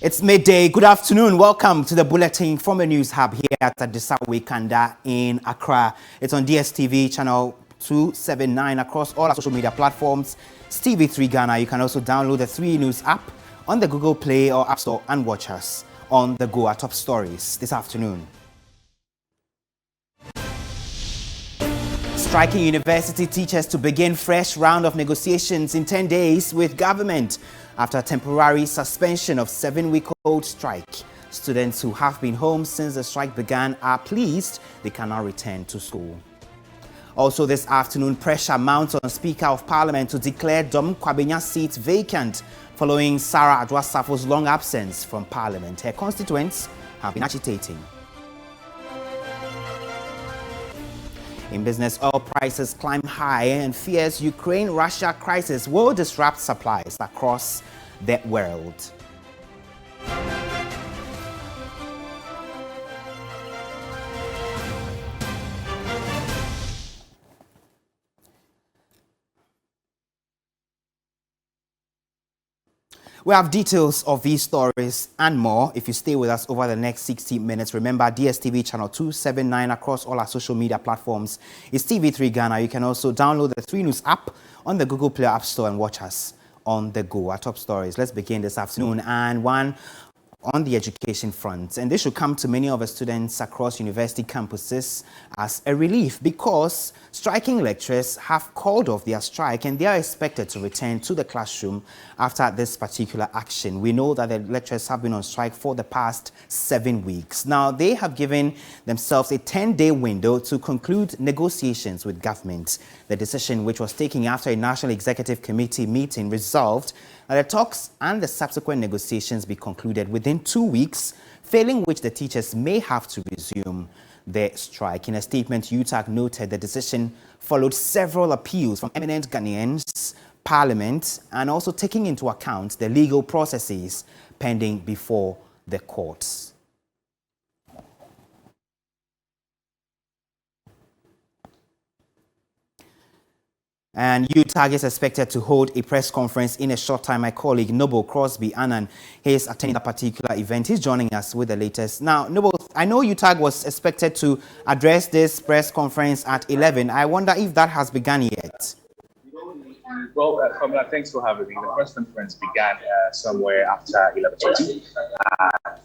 It's midday. Good afternoon. Welcome to the bulletin from the News Hub here at Adisawe Kanda in Accra. It's on DSTV channel 279 across all our social media platforms. It's TV3 Ghana. You can also download the 3 News app on the Google Play or App Store and watch us on the go at Top Stories this afternoon. Striking university teachers to begin fresh round of negotiations in 10 days with government after a temporary suspension of 7-week-old strike. Students who have been home since the strike began are pleased they can now return to school. Also this afternoon, pressure mounts on Speaker of Parliament to declare Dom Kwabenya's seat vacant following Sarah Adwasafo's long absence from Parliament. Her constituents have been agitating. In business, oil prices climb high and fears Ukraine-Russia crisis will disrupt supplies across the world. We have details of these stories and more if you stay with us over the next 60 minutes. Remember, DSTV channel 279 across all our social media platforms is TV3 Ghana. You can also download the 3 News app on the Google Play App Store and watch us on the go. Our top stories. Let's begin this afternoon, and one on the education front, and this should come to many of the students across university campuses as a relief, because striking lecturers have called off their strike and they are expected to return to the classroom after this particular action. We know that the lecturers have been on strike for the past 7 weeks. Now, they have given themselves a 10-day window to conclude negotiations with government. The decision, which was taken after a National Executive Committee meeting, resolved that the talks and the subsequent negotiations be concluded within 2 weeks, failing which the teachers may have to resume their strike. In a statement, UTAG noted the decision followed several appeals from eminent Ghanaians, Parliament, and also taking into account the legal processes pending before the courts. And UTAG is expected to hold a press conference in a short time. My colleague Noble Crosby Annan, he is attending a particular event. He's joining us with the latest. Now, Noble, I know UTAG was expected to address this press conference at 11. I wonder if that has begun yet. Well, Kamala, thanks for having me. The press conference began somewhere after 11:30.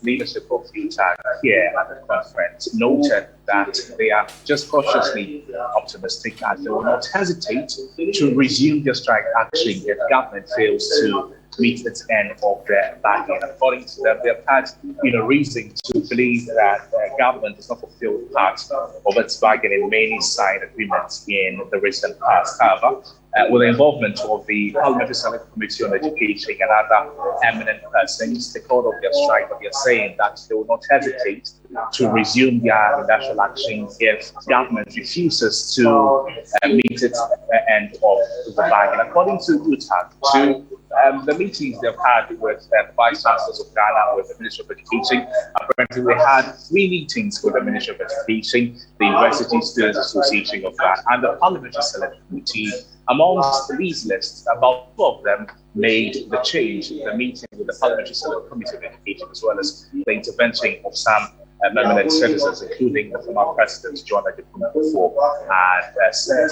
Leadership of UTAG here at the conference noted that they are just cautiously optimistic that they will not hesitate to resume their strike action if government fails to meet its end of their bargain. According to them, they've had reason to believe that government has not fulfilled part of its bargain in many signed agreements in the recent past. However, with the involvement of the Parliamentary Select Committee on Education and other eminent persons, they called off their strike, but they're saying that they will not hesitate to resume their industrial action if government refuses to meet its end of the bargain. According to UTAG, the meetings they've had with the Vice Chancellors of Ghana, with the Ministry of Education, apparently they had 3 meetings with the Ministry of Education, the University Students Association of Ghana, and the Parliamentary Select Committee. Amongst these lists, about 2 of them made the change, the meeting with the Parliamentary Select Committee of Education, as well as the intervention of some eminent citizens, including the former President, John Adjei-Kufuor, and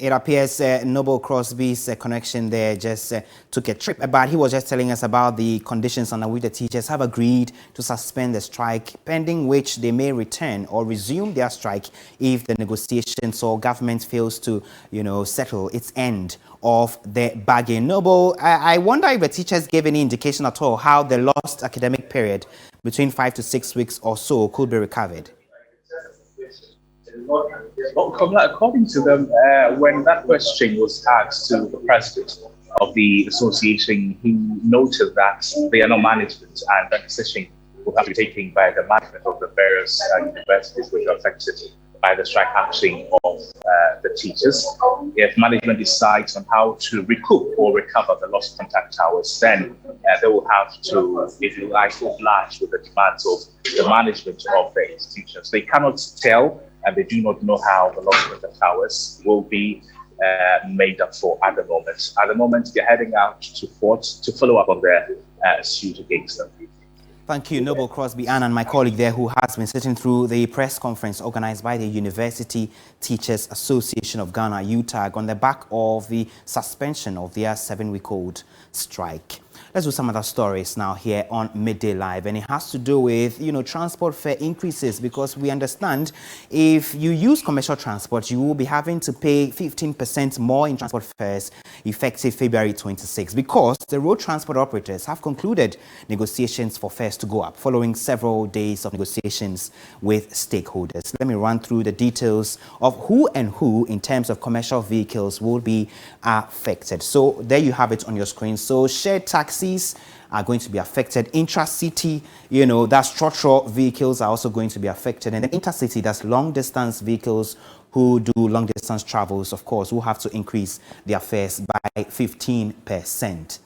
It appears Noble Crosby's connection there just took a trip, but he was just telling us about the conditions under which the teachers have agreed to suspend the strike, pending which they may return or resume their strike if the negotiations or government fails to, settle its end of the bargain. Noble, I wonder if the teachers gave any indication at all how the lost academic period between 5 to 6 weeks or so could be recovered. Well, according to them, when that question was asked to the president of the association, he noted that they are not management and that decision will have to be taken by the management of the various universities which are affected by the strike action of the teachers. If management decides on how to recoup or recover the lost contact hours, then they will have to, if you like, oblige with the demands of the management of the institutions. They cannot tell and they do not know how the lost contact hours will be made up for at the moment. At the moment, they're heading out to court to follow up on their suit against them. Thank you, Noble Crosby Ann, and my colleague there who has been sitting through the press conference organized by the University Teachers Association of Ghana, UTAG, on the back of the suspension of their 7-week-old strike. Let's do some other stories now here on Midday Live, and it has to do with, transport fare increases, because we understand if you use commercial transport, you will be having to pay 15% more in transport fares effective February 26, because the road transport operators have concluded negotiations for fares to go up following several days of negotiations with stakeholders. Let me run through the details of who and who in terms of commercial vehicles will be affected. So there you have it on your screen. So shared taxis are going to be affected. Intra-city, that structural vehicles are also going to be affected. And then intercity, that's long-distance vehicles who do long-distance travels, of course, will have to increase their fares by 15%.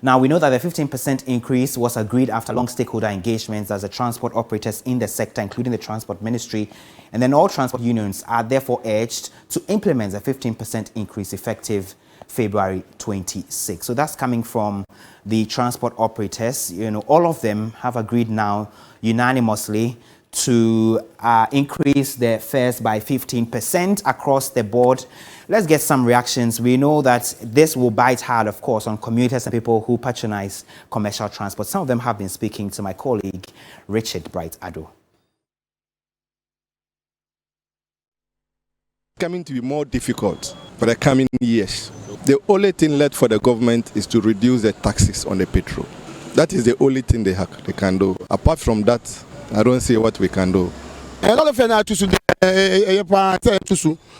Now, we know that the 15% increase was agreed after long stakeholder engagements as the transport operators in the sector, including the Transport Ministry, and then all transport unions are therefore urged to implement the 15% increase effective February 26. So that's coming from the transport operators. All of them have agreed now unanimously to increase their fares by 15% across the board. Let's get some reactions. We know that this will bite hard, of course, on commuters and people who patronize commercial transport. Some of them have been speaking to my colleague, Richard Bright Ado. Coming to be more difficult for the coming years. The only thing left for the government is to reduce the taxes on the petrol. That is the only thing they can do. Apart from that, I don't see what we can do. A lot of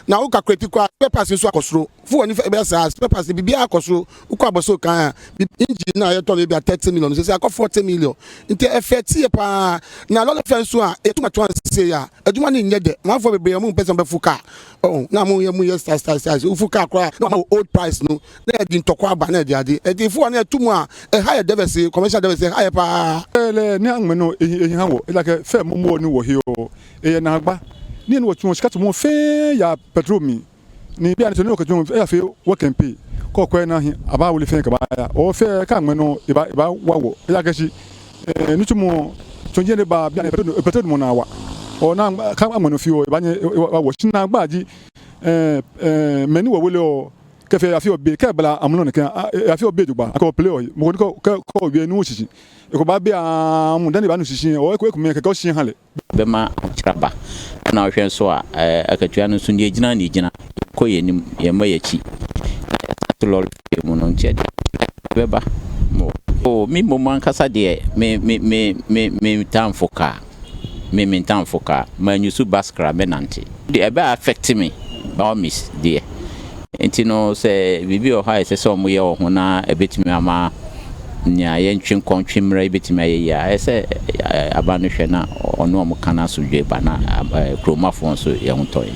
now we create papers in Swakosro. For any papers, the BBA Cosro, Ukaboso Kaya, engine now told me about 30 million. They say I got 40 million. Into FT now a lot of friends who are too much to say, I do want in yet. One for the Beamu person Befuka. Oh, now yes, Ufuka cry, no old price, no. They didn't talk about it. And if one two more, a higher diversity, commercial diversity, higher power. Like a fair more new here, a Nagba. Ni what you want to fair ya petrol me. Ni be to know ka feel what can pay. Ko na aba will think about or fair can no iba wawo. Ya gashi ni tumo tonje ba petrol mo na wa. O na ka amano fi o ba wa na gba ji meni wo wole o ke fe afi obe ke bla amuno ne kan afi obe dugba ko play o mo ko bi enu shishi ko ba be amu dan ba nu shishi o ko me ke ko shi hale be ma traba na ohwe so a akatua no so ne gina ne gina ko yenim ye ma yachi to lol mu no nche be ba mo o mi mo man kasa de me tamfoka me tamfoka ma nyusu baskra menante de e be affect me ba miss de entino se bibi o ha se so mo ye o ho na ebetimi ama nya ye ntwen kontwemra ebetimi aye ya ese abanu hwe na ono mo kana so dwe ba na kromafo so ye huntoy.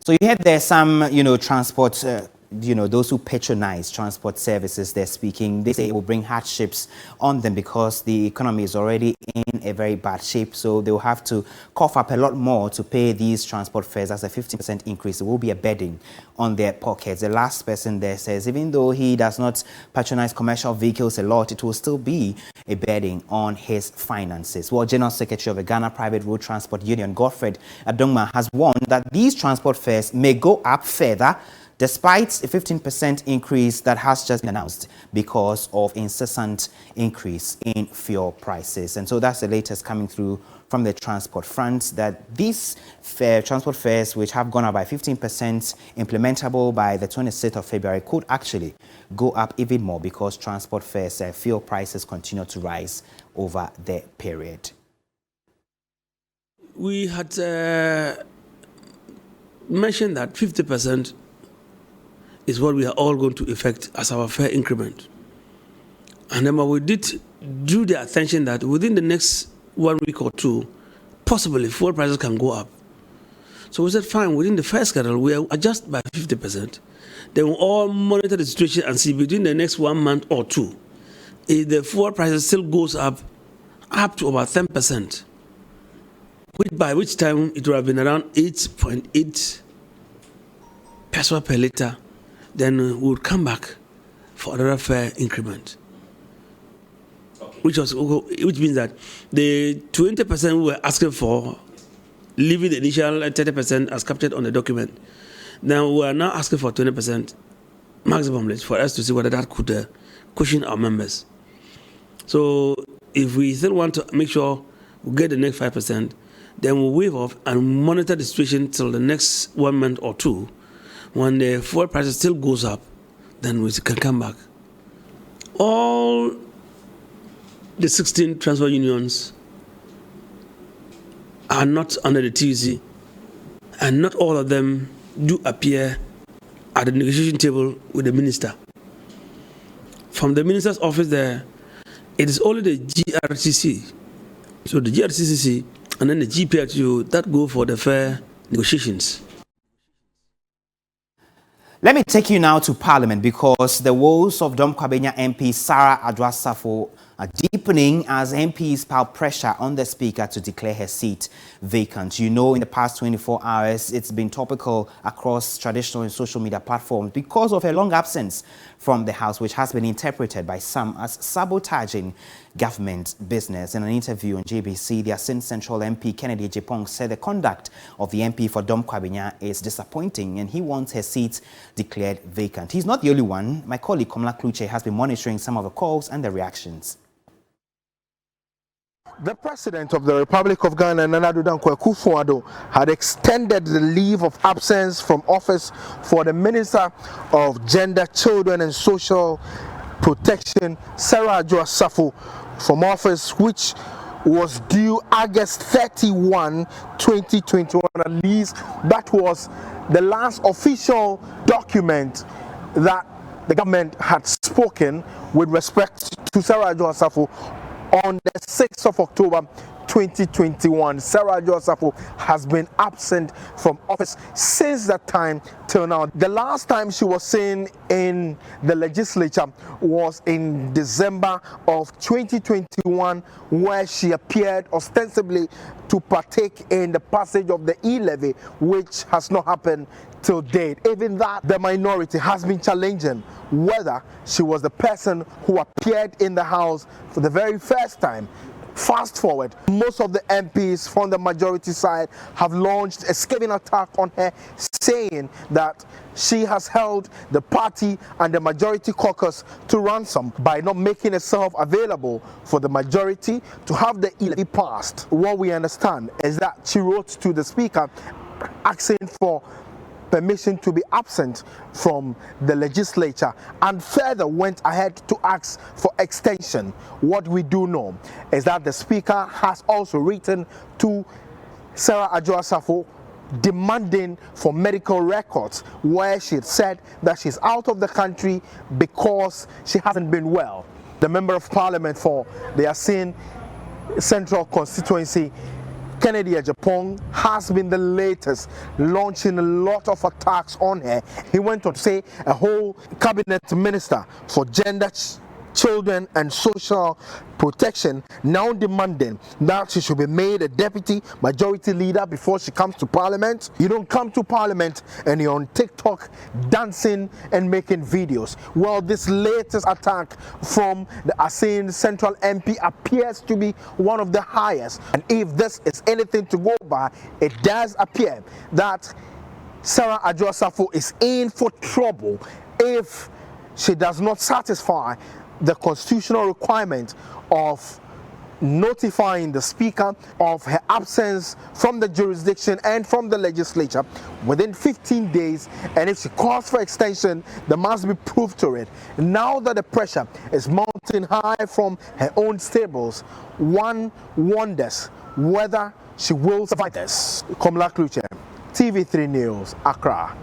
So you had there some, transport, those who patronize transport services, they're speaking. They say it will bring hardships on them because the economy is already in a very bad shape. So they will have to cough up a lot more to pay these transport fares. As a 15% increase, it will be a burden on their pockets. The last person there says, even though he does not patronize commercial vehicles a lot, it will still be a burden on his finances. Well, General Secretary of the Ghana Private Road Transport Union, Godfred Adongma, has warned that these transport fares may go up further despite a 15% increase that has just been announced because of incessant increase in fuel prices. And so that's the latest coming through from the transport front, that these transport fares, which have gone up by 15%, implementable by the 26th of February, could actually go up even more because transport fares, fuel prices continue to rise over the period. We had mentioned that 50% is what we are all going to effect as our fare increment. And then we did drew the attention that within the next 1 week or two, possibly fuel prices can go up. So we said, fine, within the first schedule, we'll adjust by 50%. Then we'll all monitor the situation and see between the next 1 month or two, if the fuel prices still goes up to about 10%, by which time it would have been around 8.8 peso per litre, then we would come back for another fare increment. Which means that the 20% we were asking for, leaving the initial 30% as captured on the document, then we are now asking for 20% maximum rate for us to see whether that could cushion our members. So if we still want to make sure we get the next 5%, then we'll waive off and monitor the situation till the next 1 month or two. When the fuel prices still goes up, then we can come back. All the 16 transport unions are not under the TUC, and not all of them do appear at the negotiation table with the minister. From the minister's office there, it is only the GRTC, so the GRTCC and then the GPRTU that go for the fair negotiations. Let me take you now to Parliament, because the woes of Dom Kwabenya MP Sarah Adwa-Safo are deepening as MPs pile pressure on the Speaker to declare her seat vacant. You know, in the past 24 hours, it's been topical across traditional and social media platforms because of her long absence from the House, which has been interpreted by some as sabotaging government business. In an interview on JBC, the Asin Central MP Kennedy Ejepong said the conduct of the MP for Dom Kwabenya is disappointing and he wants her seat declared vacant. He's not the only one. My colleague Komla Kluche has been monitoring some of the calls and the reactions. The President of the Republic of Ghana, Nana Addo Dankwa Akufo-Addo, had extended the leave of absence from office for the Minister of Gender, Children and Social Protection, Sarah Adwa-Safo, from office, which was due August 31, 2021. At least that was the last official document that the government had spoken with respect to Sarah Adwa-Safo. On the 6th of October 2021, Sarah Adwa-Safo has been absent from office since that time till now. The last time she was seen in the legislature was in December of 2021, where she appeared ostensibly to partake in the passage of the e-levy, which has not happened till date. Even that, the minority has been challenging whether she was the person who appeared in the House for the very first time. Fast forward, most of the MPs from the majority side have launched a scathing attack on her, saying that she has held the party and the majority caucus to ransom by not making herself available for the majority to have the e-levy passed. What we understand is that she wrote to the Speaker asking for permission to be absent from the legislature, and further went ahead to ask for extension. What we do know is that the Speaker has also written to Sarah Adwa-Safo demanding for medical records, where she said that she's out of the country because she hasn't been well. The Member of Parliament for the Asin Central Constituency, Kennedy Ejepong, has been the latest, launching a lot of attacks on her. He went on to say a whole cabinet minister for gender, children and social protection now demanding that she should be made a deputy majority leader before she comes to Parliament. You don't come to Parliament and you're on TikTok dancing and making videos. Well, this latest attack from the Asin Central MP appears to be one of the highest, and if this is anything to go by, it does appear that Sarah Adwa-Safo is in for trouble if she does not satisfy the constitutional requirement of notifying the Speaker of her absence from the jurisdiction and from the legislature within 15 days, and if she calls for extension, there must be proof to it. Now that the pressure is mounting high from her own stables, one wonders whether she will survive this. Komla Kluche, TV3 News, Accra.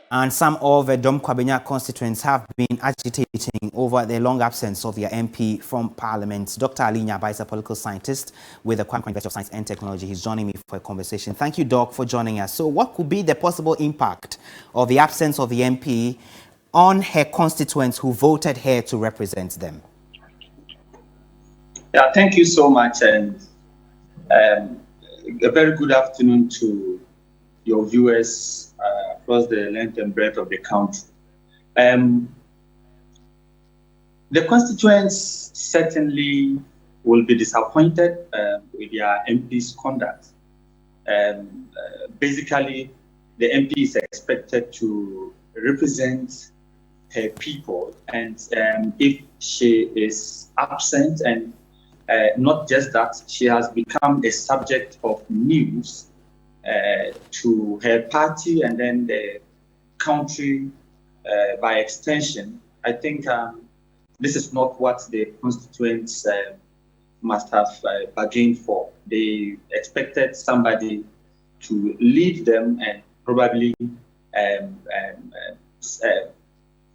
And some of the Dom Kwabenya constituents have been agitating over the long absence of their MP from Parliament. Dr. Alina By is a political scientist with the Kwame University of Science and Technology. He's joining me for a conversation. Thank you, Doc, for joining us. So what could be the possible impact of the absence of the MP on her constituents who voted her to represent them? Yeah, thank you so much, and a very good afternoon to your viewers across the length and breadth of the country. The constituents certainly will be disappointed with their MP's conduct. Basically, the MP is expected to represent her people, and if she is absent, and not just that, she has become a subject of news to her party and then the country by extension. I think this is not what the constituents must have bargained for. They expected somebody to lead them and probably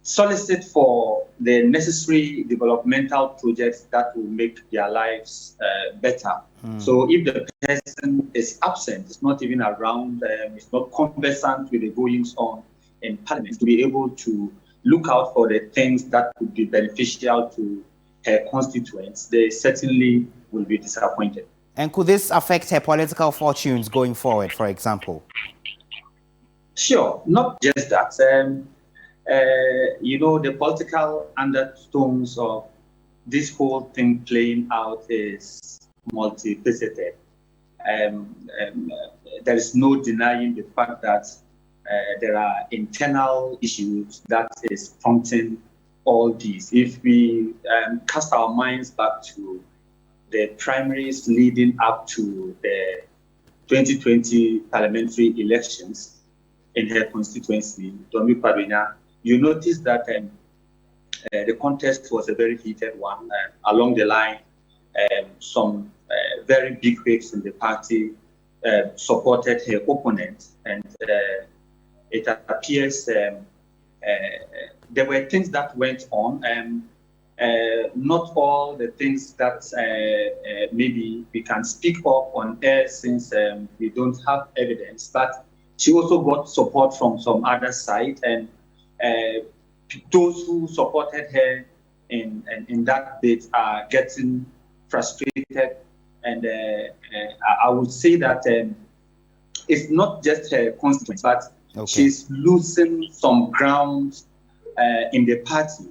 solicit for the necessary developmental projects that will make their lives better. So if the person is absent, is not even around, is not conversant with the goings on in Parliament, to be able to look out for the things that could be beneficial to her constituents, they certainly will be disappointed. And could this affect her political fortunes going forward, for example? Sure, not just that. The political undertones of this whole thing playing out is multifaceted. There is no denying the fact that there are internal issues that is prompting all these. If we cast our minds back to the primaries leading up to the 2020 parliamentary elections in her constituency, Domi Pabina, you notice that the contest was a very heated one. Along the line, some very big wigs in the party supported her opponent, and it appears there were things that went on. Not all the things that maybe we can speak of on air, since we don't have evidence, but she also got support from some other side, and those who supported her in that bit are getting frustrated. And I would say that it's not just her constituents, but she's losing some ground in the party.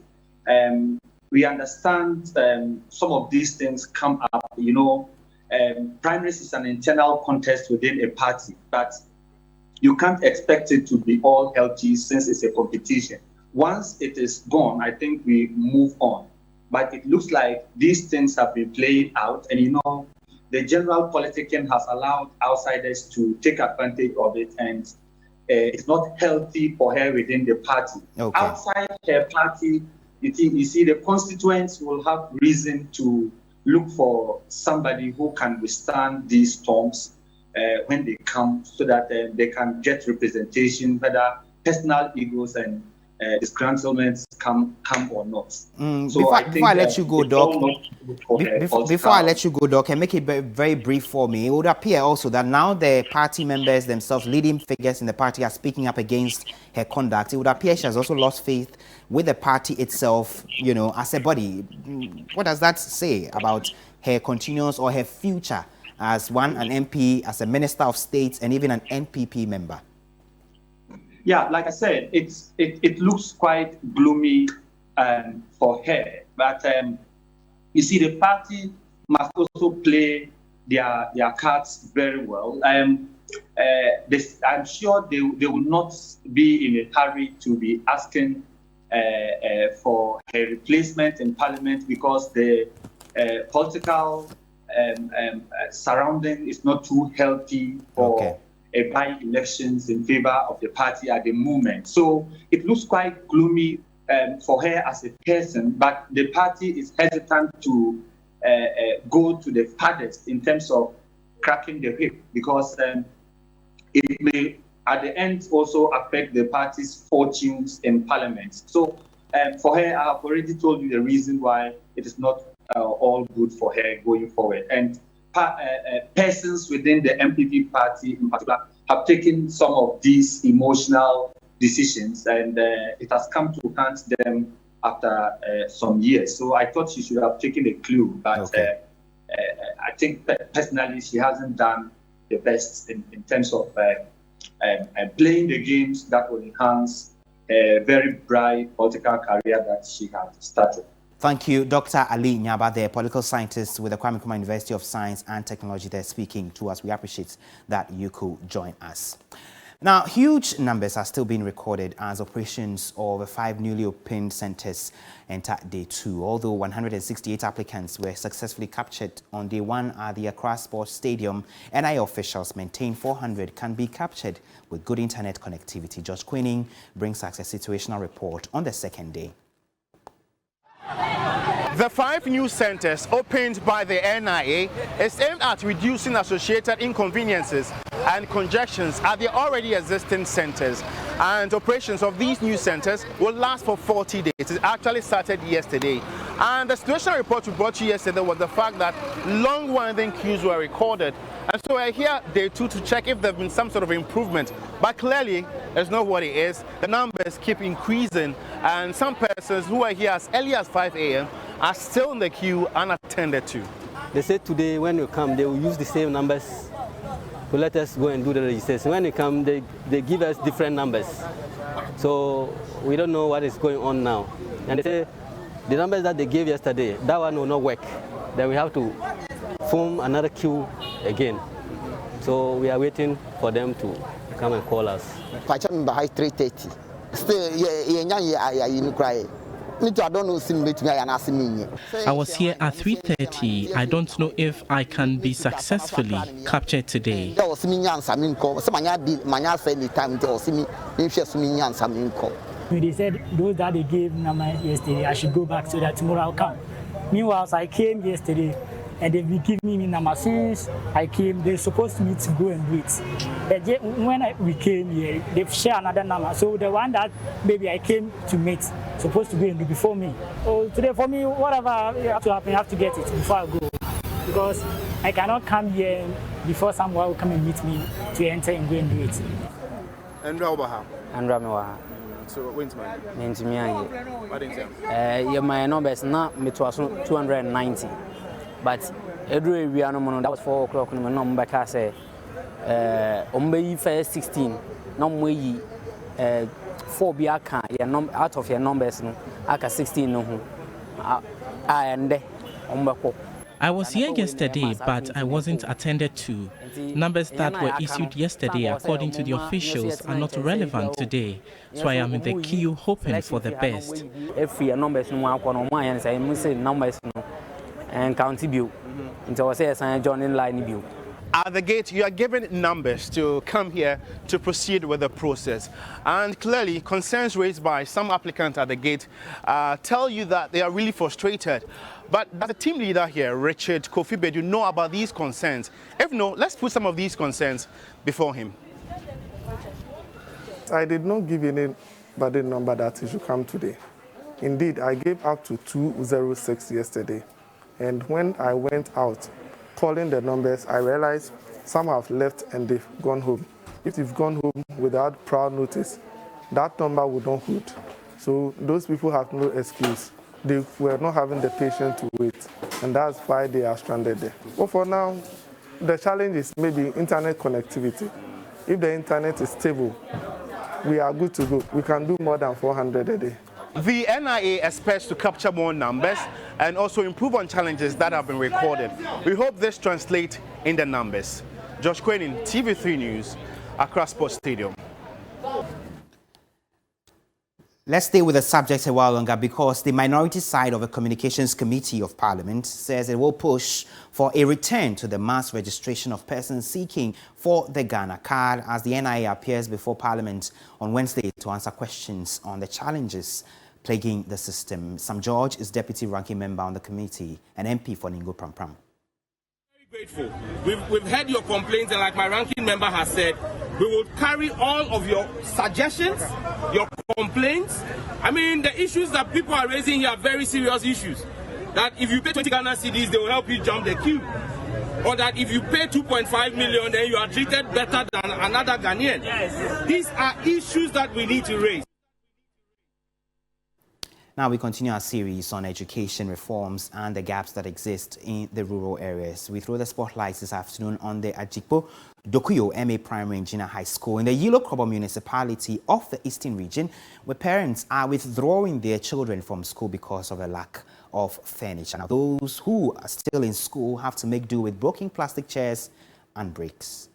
We understand some of these things come up. Primaries is an internal contest within a party, but you can't expect it to be all healthy since it's a competition. Once it is gone, I think we move on. But it looks like these things have been playing out, and the general politicking has allowed outsiders to take advantage of it, and it's not healthy for her within the party. Outside her party, you see the constituents will have reason to look for somebody who can withstand these storms when they come, so that they can get representation, whether personal egos and disgruntlements come or not. Before I let you go, Doc, and make it very brief for me, it would appear also that now the party members themselves, leading figures in the party, are speaking up against her conduct. It would appear she has also lost faith with the party itself, as a body. What does that say about her continuance or her future as an MP, as a Minister of State, and even an NPP member? Yeah, like I said, it looks quite gloomy for her. But you see, the party must also play their cards very well. I'm sure they will not be in a hurry to be asking for her replacement in Parliament, because the political surrounding is not too healthy for by-elections in favor of the party at the moment. So it looks quite gloomy for her as a person, but the party is hesitant to go to the farthest in terms of cracking the whip, because it may at the end also affect the party's fortunes in Parliament. So for her, I have already told you the reason why it is not all good for her going forward. And persons within the MPP party in particular have taken some of these emotional decisions, and it has come to haunt them after some years. So I thought she should have taken a clue, but I think personally she hasn't done the best in terms of playing the games that will enhance a very bright political career that she has started. Thank you, Dr. Alina By, the political scientist with the Kwame Nkrumah University of Science and Technology, there speaking to us. We appreciate that you could join us. Now, huge numbers are still being recorded as operations of the 5 newly opened centers enter day 2. Although 168 applicants were successfully captured on day 1 at the Accra Sports Stadium, NIA officials maintain 400 can be captured with good internet connectivity. Josh Queening brings us a situational report on the second day. The 5 new centers opened by the NIA is aimed at reducing associated inconveniences and congestions at the already existing centers. And operations of these new centers will last for 40 days. It actually started yesterday. And the situation report we brought you yesterday was the fact that long winding queues were recorded. And so we're here day 2 to check if there's been some sort of improvement. But clearly, it's not what it is. The numbers keep increasing, and some persons who are here as early as 5 a.m. are still in the queue unattended to. They said today when you come, they will use the same numbers to let us go and do the registration. When you come, they give us different numbers. So we don't know what is going on now. And they say the numbers that they gave yesterday, that one will not work. Then we have to form another queue again. So we are waiting for them to come and call us. By 3:30. Still, I was here at 3:30. I don't know if I can be successfully captured today. They said those that they gave number yesterday, I should go back so that tomorrow I'll come. Meanwhile, I came yesterday and they've been giving me number since I came. They're supposed to me to go and do it. But when we came here, they've shared another number. So the one that maybe I came to meet, supposed to go and do before me. So today for me, whatever has to happen, I have to get it before I go. Because I cannot come here before someone will come and meet me to enter and go and do it. And Rabaha? And Ramawaha. So when's my name to me? What is my number is not 290. But every we are no that was 4 o'clock. No number can say first 16. No way 4 be out of your numbers. No, aka 16 no. I was here yesterday, but I wasn't attended to. Numbers that were issued yesterday, according to the officials, are not relevant today. So I am in the queue hoping for the best. If your numbers and county view until I say John in line view. At the gate, you are given numbers to come here to proceed with the process. And clearly, concerns raised by some applicants at the gate tell you that they are really frustrated. But as a team leader here, Richard Kofi Bedu, know about these concerns. If no, let's put some of these concerns before him. I did not give anybody a number that he should come today. Indeed, I gave up to 206 yesterday. And when I went out calling the numbers, I realized some have left and they've gone home. If they've gone home without prior notice, that number would not hold. So those people have no excuse. They were not having the patience to wait, and that's why they are stranded there. But for now, the challenge is maybe internet connectivity. If the internet is stable, we are good to go. We can do more than 400 a day. The NIA expects to capture more numbers and also improve on challenges that have been recorded. We hope this translates in the numbers. Josh Queening, TV3 News, Accra Sports Stadium. Let's stay with the subject a while longer because the minority side of the Communications Committee of Parliament says it will push for a return to the mass registration of persons seeking for the Ghana card as the NIA appears before Parliament on Wednesday to answer questions on the challenges plaguing the system. Sam George is Deputy Ranking Member on the committee and MP for Ningo Prampram. Grateful. We've heard your complaints, and like my ranking member has said, we will carry all of your suggestions, your complaints. I mean, the issues that people are raising here are very serious issues. That if you pay 20 Ghana cedis, they will help you jump the queue. Or that if you pay 2.5 million, then you are treated better than another Ghanaian. Yes. These are issues that we need to raise. Now we continue our series on education reforms and the gaps that exist in the rural areas. We throw the spotlight this afternoon on the Ajikpo Dokuyo MA Primary and Junior High School in the Yilo-Krobo municipality of the Eastern region, where parents are withdrawing their children from school because of a lack of furniture. Now, those who are still in school have to make do with broken plastic chairs and bricks.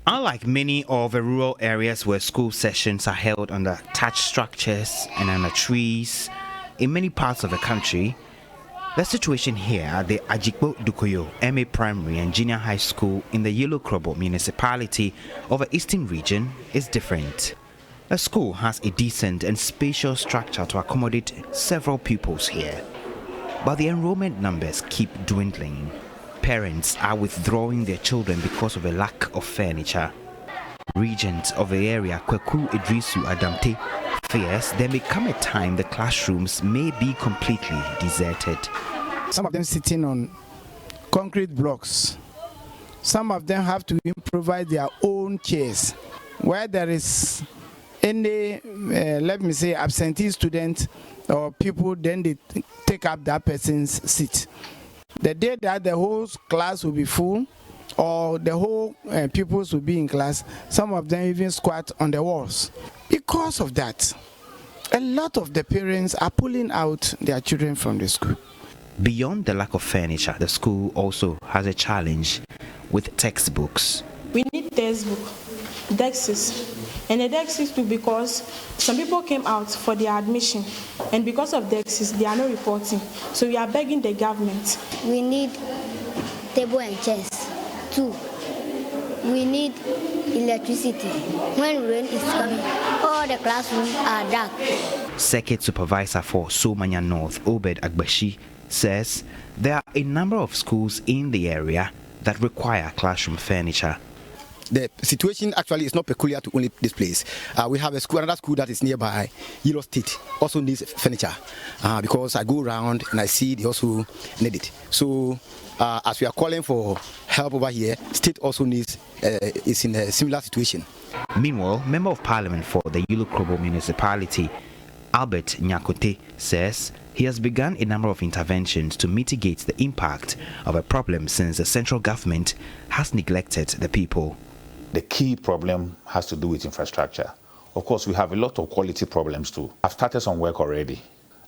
Unlike many of the rural areas where school sessions are held under thatched structures and under trees, in many parts of the country, the situation here at the Ajikpo Dukoyo MA Primary and Junior High School in the Yilo-Krobo municipality of the Eastern region is different. The school has a decent and spacious structure to accommodate several pupils here, but the enrollment numbers keep dwindling. Parents are withdrawing their children because of a lack of furniture. Regent of the area, Kweku Idrisu Adamte, fears there may come a time the classrooms may be completely deserted. Some of them sitting on concrete blocks. Some of them have to improvise their own chairs. Where there is any, let me say, absentee student or people, then they take up that person's seat. The day that the whole class will be full or the whole pupils will be in class, some of them even squat on the walls. Because of that, a lot of the parents are pulling out their children from the school. Beyond the lack of furniture, the school also has a challenge with textbooks. We need textbook, desks, and the desks too, because some people came out for their admission, and because of desks, they are not reporting. So we are begging the government. We need table and chairs. 2, we need electricity. When rain is coming, all the classrooms are dark. Circuit Supervisor for Somanya North, Obed Agbashi, says there are a number of schools in the area that require classroom furniture. The situation actually is not peculiar to only this place. We have another school that is nearby, Yelo State, also needs furniture because I go around and I see they also need it. So as we are calling for help over here, State also needs is in a similar situation. Meanwhile, Member of Parliament for the Yilo-Krobo municipality, Albert Nyakote, says he has begun a number of interventions to mitigate the impact of a problem since the central government has neglected the people. The key problem has to do with infrastructure. Of course, we have a lot of quality problems too. I've started some work already.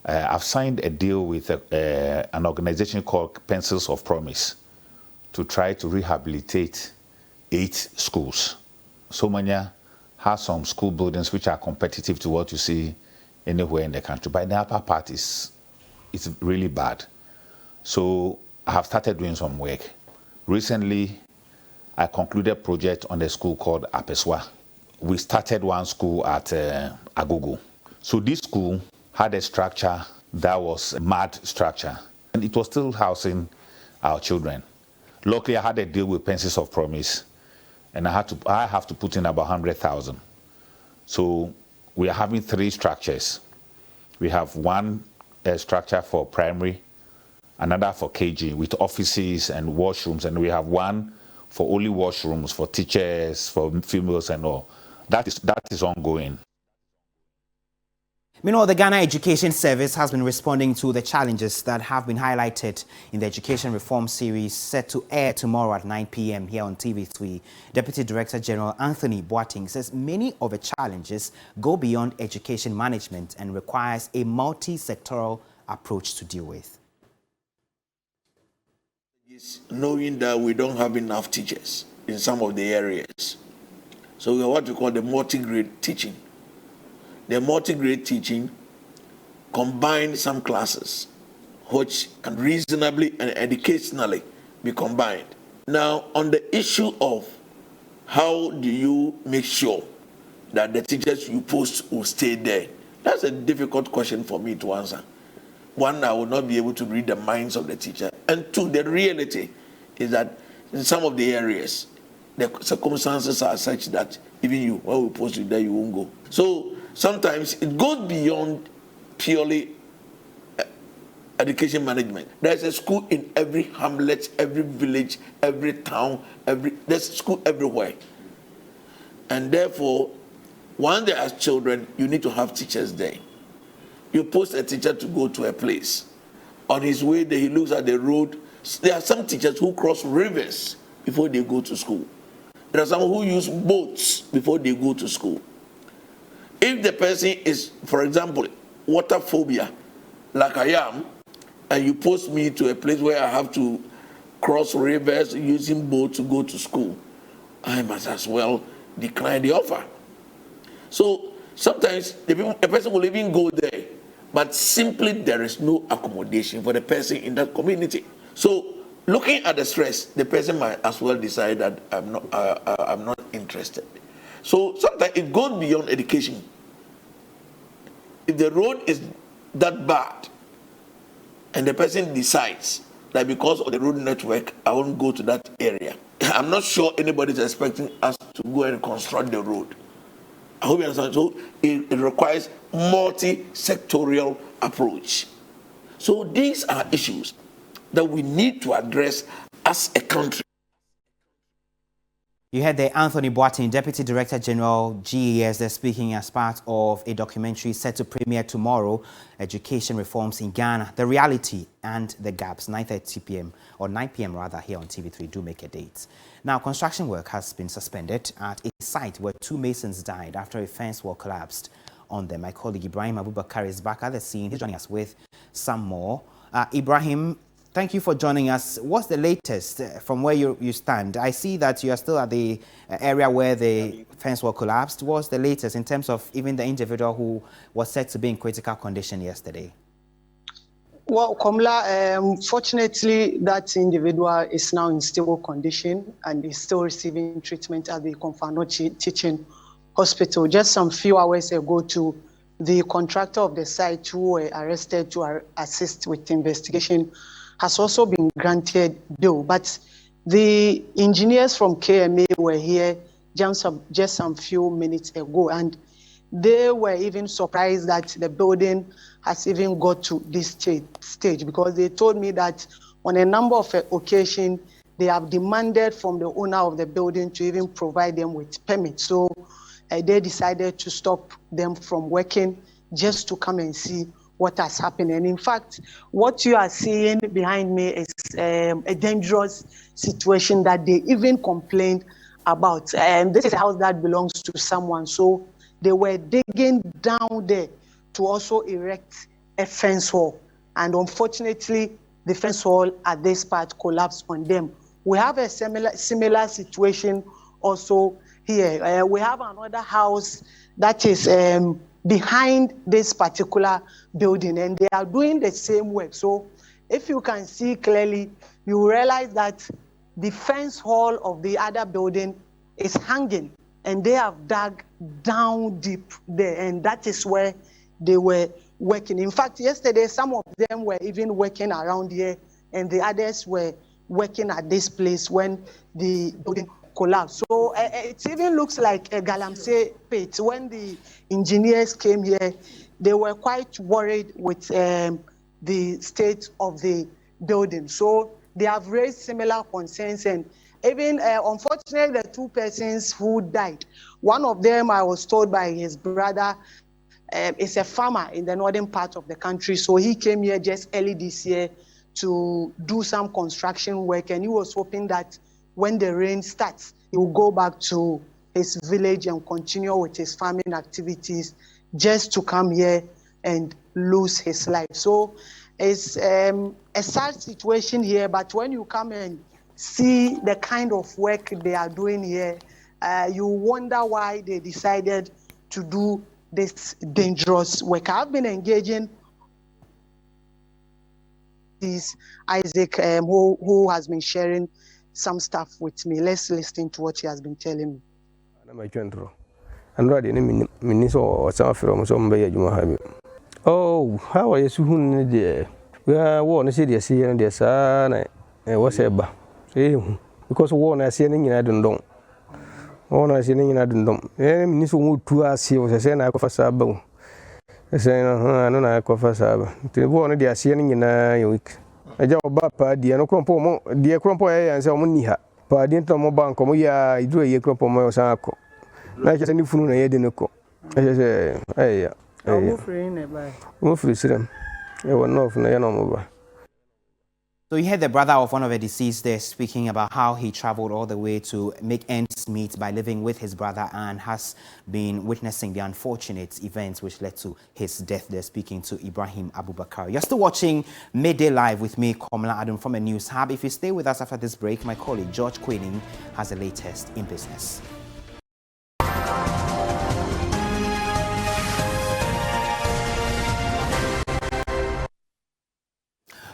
I've signed a deal with an organization called Pencils of Promise to try to rehabilitate 8 schools. Somanya has some school buildings which are competitive to what you see anywhere in the country, but the upper part is really bad. So I have started doing some work. Recently, I concluded a project on a school called Apeswa. We started one school at Agogo. So this school had a structure that was a mud structure, and it was still housing our children. Luckily, I had a deal with Pencils of Promise, and I have to put in about 100,000. So we are having 3 structures. We have one structure for primary, another for KG with offices and washrooms, and we have one for only washrooms for teachers, for females and all. That is ongoing. Meanwhile, the Ghana Education Service has been responding to the challenges that have been highlighted in the Education Reform Series set to air tomorrow at 9 p.m. here on TV3. Deputy Director General Anthony Boateng says many of the challenges go beyond education management and requires a multi-sectoral approach to deal with. Knowing that we don't have enough teachers in some of the areas. So we have what we call the multi-grade teaching. The multi-grade teaching combines some classes which can reasonably and educationally be combined. Now, on the issue of how do you make sure that the teachers you post will stay there, that's a difficult question for me to answer. 1, I will not be able to read the minds of the teacher. And 2, the reality is that in some of the areas, the circumstances are such that even you, when we post you there, you won't go. So sometimes it goes beyond purely education management. There's a school in every hamlet, every village, every town, there's a school everywhere. And therefore, when there are children, you need to have teachers there. You post a teacher to go to a place. On his way there, he looks at the road. There are some teachers who cross rivers before they go to school. There are some who use boats before they go to school. If the person is, for example, water phobia, like I am, and you post me to a place where I have to cross rivers using boat to go to school, I must as well decline the offer. So sometimes a person will even go there, but simply there is no accommodation for the person in that community. So looking at the stress, the person might as well decide that I'm not interested. So sometimes it goes beyond education. If the road is that bad, and the person decides that because of the road network, I won't go to that area, I'm not sure anybody's expecting us to go and construct the road. I hope you understand. So it requires multi-sectorial approach. So these are issues that we need to address as a country. You heard the Anthony Boateng, Deputy Director General, GES, they're speaking as part of a documentary set to premiere tomorrow, Education Reforms in Ghana, the Reality and the Gaps, 9:30 p.m. or 9 p.m. rather, here on TV3. Do make a date. Now, construction work has been suspended at a site where 2 masons died after a fence wall collapsed on them. My colleague Ibrahim Abubakar is back at the scene. He's joining us with some more. Ibrahim, thank you for joining us. What's the latest from where you stand? I see that you are still at the area where the fence wall collapsed. What's the latest in terms of even the individual who was said to be in critical condition yesterday? Well, Komla, fortunately, that individual is now in stable condition and is still receiving treatment at the Konfano Teaching Hospital. Just some few hours ago, the contractor of the site who were arrested to assist with the investigation has also been granted bail. But the engineers from KMA were here just some few minutes ago, and they were even surprised that the building has even got to this stage, because they told me that on a number of occasions, they have demanded from the owner of the building to even provide them with permits. So they decided to stop them from working just to come and see what has happened. And in fact, what you are seeing behind me is a dangerous situation that they even complained about. And this is a house that belongs to someone. So they were digging down there to also erect a fence wall. And unfortunately, the fence wall at this part collapsed on them. We have a similar situation also here. We have another house that is behind this particular building, and they are doing the same work. So if you can see clearly, you realize that the fence wall of the other building is hanging, and they have dug down deep there, and that is where they were working. In fact, yesterday, some of them were even working around here, and the others were working at this place when the building collapsed. So it even looks like a galamsey pit. When the engineers came here, they were quite worried with the state of the building. So they have raised similar concerns, and even unfortunately, the 2 persons who died, one of them, I was told by his brother, is a farmer in the northern part of the country. So he came here just early this year to do some construction work, and he was hoping that when the rain starts, he will go back to his village and continue with his farming activities, just to come here and lose his life. So it's a sad situation here, but when you come and see the kind of work they are doing here, you wonder why they decided to do this dangerous work. I've been engaging this Isaac, who has been sharing some stuff with me. Let's listen to what he has been telling me. Oh, how are you soon, dear? We are one city, see, and dear son, what's ever. Because one I see anything I don't know. One I see anything I don't know. And this one to us, he was a saying I could for Sabo. I say, no, I could for Sabo. The one they are seeing in a week. I just about dear no crumpo, dear crumpo, and so many. But didn't know bank, I do a crumpo my saco. Like a new food I didn't cook. I say, hey, So you heard the brother of one of the deceased there speaking about how he traveled all the way to make ends meet by living with his brother and has been witnessing the unfortunate events which led to his death. They're speaking to Ibrahim Abubakar. You're still watching Midday Live with me, Komla Adam from the News Hub. If you stay with us after this break, my colleague George Queening has the latest in business.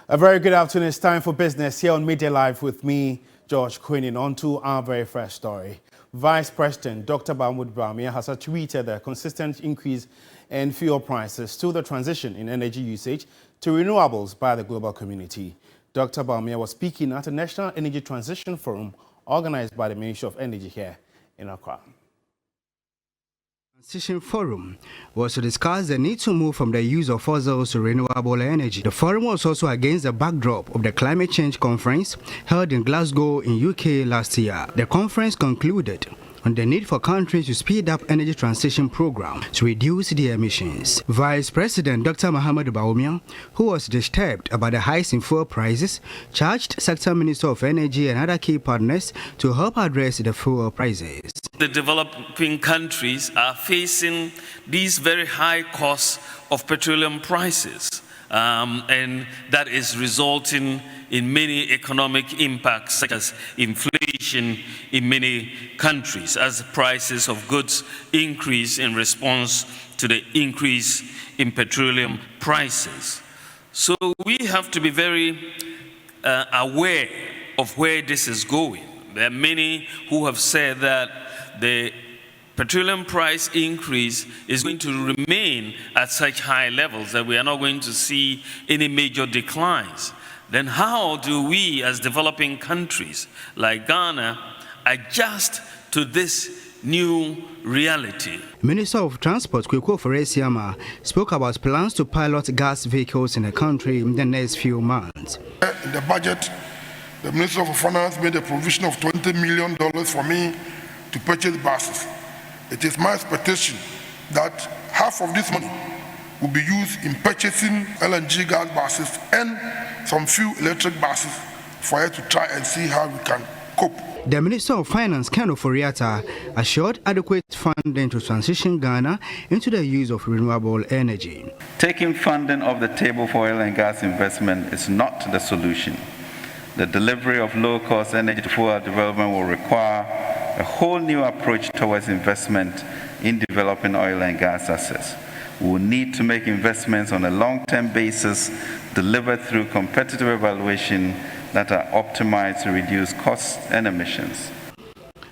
A very good afternoon. It's time for business here on Midday Live with me, George Queening. On to our very first story. Vice President Dr. Mahmoud Bawumia has attributed the consistent increase in fuel prices to the transition in energy usage to renewables by the global community. Dr. Bawumia was speaking at a National Energy Transition Forum organized by the Ministry of Energy here in Accra. Transition Forum was to discuss the need to move from the use of fossils to renewable energy. The forum was also against the backdrop of the Climate Change Conference held in Glasgow in UK last year. The conference concluded on the need for countries to speed up energy transition program to reduce their emissions. Vice President Dr. Mahmoud Bawumia, who was disturbed about the highs in fuel prices, charged Sector Minister of Energy and other key partners to help address the fuel prices. The developing countries are facing these very high costs of petroleum prices, and that is resulting in many economic impacts such as inflation in many countries as prices of goods increase in response to the increase in petroleum prices. So we have to be very aware of where this is going. There are many who have said that the petroleum price increase is going to remain at such high levels that we are not going to see any major declines. Then how do we as developing countries like Ghana adjust to this new reality? Minister of Transport Kweku Ofori-Esiama spoke about plans to pilot gas vehicles in the country in the next few months. In the budget, the Minister of Finance made a provision of $20 million for me to purchase buses. It is my expectation that half of this money will be used in purchasing LNG gas buses and some few electric buses for us to try and see how we can cope. The Minister of Finance, Ken Ofori-Atta, assured adequate funding to transition Ghana into the use of renewable energy. Taking funding off the table for oil and gas investment is not the solution. The delivery of low-cost energy for development will require a whole new approach towards investment in developing oil and gas assets. We will need to make investments on a long-term basis, delivered through competitive evaluation that are optimized to reduce costs and emissions.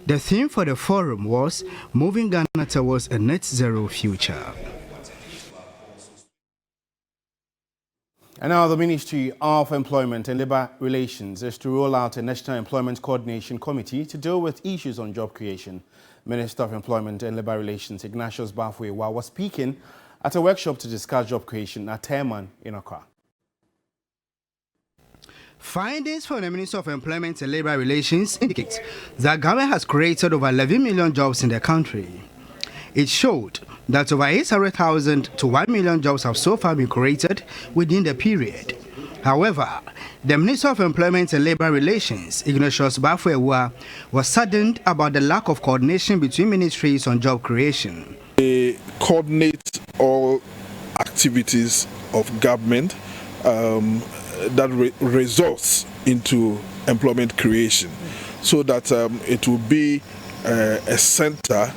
The theme for the forum was moving Ghana towards a net zero future. And now the Ministry of Employment and Labour Relations is to roll out a National Employment Coordination Committee to deal with issues on job creation. Minister of Employment and Labour Relations Ignatius Bafwe was speaking at a workshop to discuss job creation at Terman in Accra. Findings from the Ministry of Employment and Labour Relations indicate that government has created over 11 million jobs in the country. It showed that over 800,000 to 1 million jobs have so far been created within the period. However, the Minister of Employment and Labour Relations, Ignatius Bafwe, was saddened about the lack of coordination between ministries on job creation. They coordinate all activities of government that results into employment creation, so that it will be a center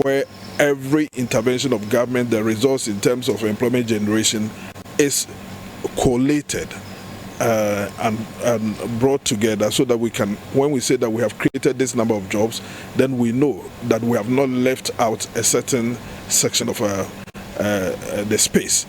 where every intervention of government that results in terms of employment generation is collated and brought together, so that we can, when we say that we have created this number of jobs, then we know that we have not left out a certain section of the space.